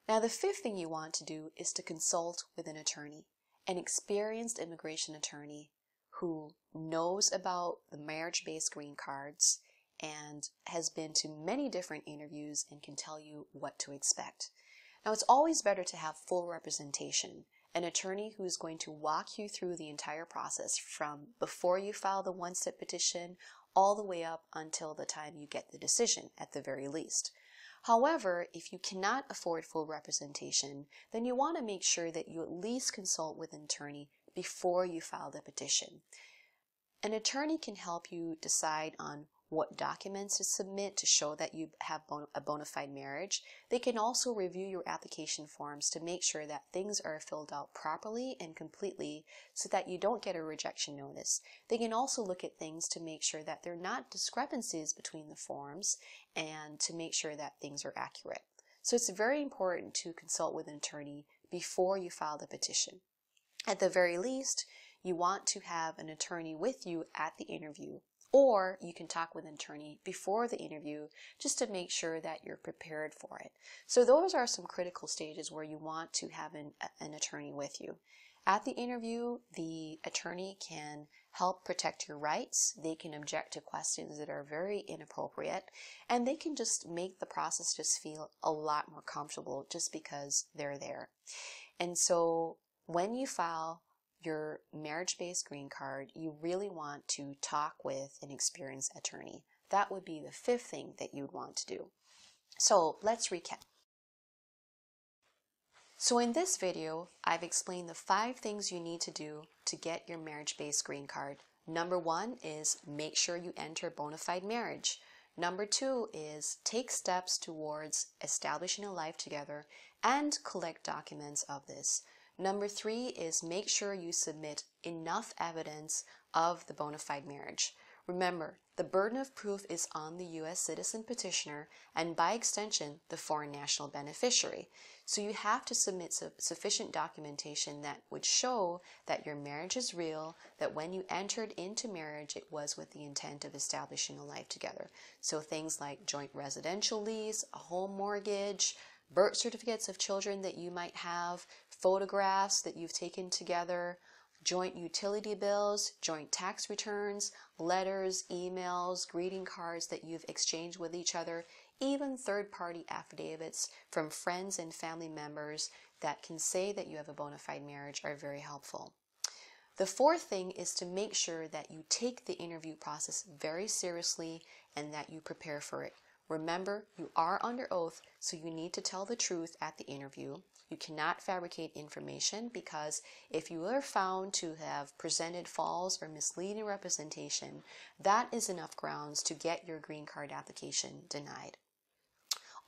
Now, the fifth thing you want to do is to consult with an attorney, an experienced immigration attorney who knows about the marriage-based green cards and has been to many different interviews and can tell you what to expect. Now, it's always better to have full representation, an attorney who is going to walk you through the entire process from before you file the one-step petition all the way up until the time you get the decision at the very least. However, if you cannot afford full representation, then you want to make sure that you at least consult with an attorney before you file the petition. An attorney can help you decide on what documents to submit to show that you have a bona fide marriage. They can also review your application forms to make sure that things are filled out properly and completely so that you don't get a rejection notice. They can also look at things to make sure that there are not discrepancies between the forms and to make sure that things are accurate. So it's very important to consult with an attorney before you file the petition. At the very least, you want to have an attorney with you at the interview, or you can talk with an attorney before the interview just to make sure that you're prepared for it. So those are some critical stages where you want to have an attorney with you. At the interview, the attorney can help protect your rights. They can object to questions that are very inappropriate, and they can just make the process just feel a lot more comfortable just because they're there. And so when you file your marriage-based green card, you really want to talk with an experienced attorney. That would be the fifth thing that you'd want to do. So let's recap. So in this video, I've explained the 5 things you need to do to get your marriage-based green card. Number 1 is make sure you enter bona fide marriage. Number 2 is take steps towards establishing a life together and collect documents of this. Number 3 is make sure you submit enough evidence of the bona fide marriage. Remember, the burden of proof is on the U.S. citizen petitioner and by extension, the foreign national beneficiary. So you have to submit sufficient documentation that would show that your marriage is real, that when you entered into marriage, it was with the intent of establishing a life together. So things like joint residential lease, a home mortgage, birth certificates of children that you might have, photographs that you've taken together, joint utility bills, joint tax returns, letters, emails, greeting cards that you've exchanged with each other, even third-party affidavits from friends and family members that can say that you have a bona fide marriage are very helpful. The fourth thing is to make sure that you take the interview process very seriously and that you prepare for it. Remember, you are under oath, so you need to tell the truth at the interview. You cannot fabricate information because if you are found to have presented false or misleading representation, that is enough grounds to get your green card application denied.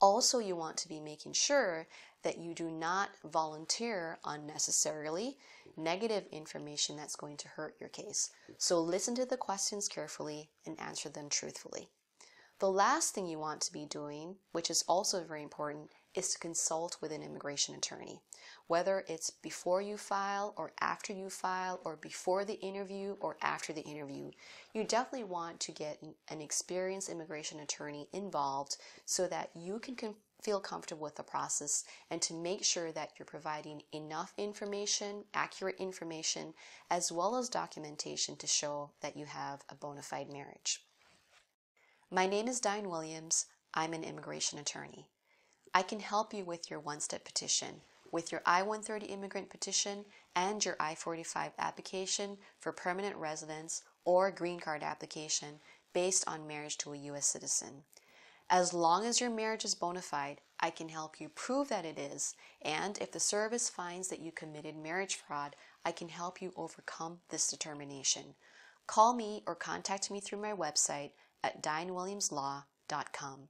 Also, you want to be making sure that you do not volunteer unnecessarily negative information that's going to hurt your case. So listen to the questions carefully and answer them truthfully. The last thing you want to be doing, which is also very important, is to consult with an immigration attorney. Whether it's before you file or after you file or before the interview or after the interview, you definitely want to get an experienced immigration attorney involved so that you can feel comfortable with the process and to make sure that you're providing enough information, accurate information, as well as documentation to show that you have a bona fide marriage. My name is Dyan Williams. I'm an immigration attorney. I can help you with your one-step petition, with your I-130 immigrant petition and your I-45 application for permanent residence or green card application based on marriage to a U.S. citizen. As long as your marriage is bona fide, I can help you prove that it is, and if the service finds that you committed marriage fraud, I can help you overcome this determination. Call me or contact me through my website at dyanwilliamslaw.com.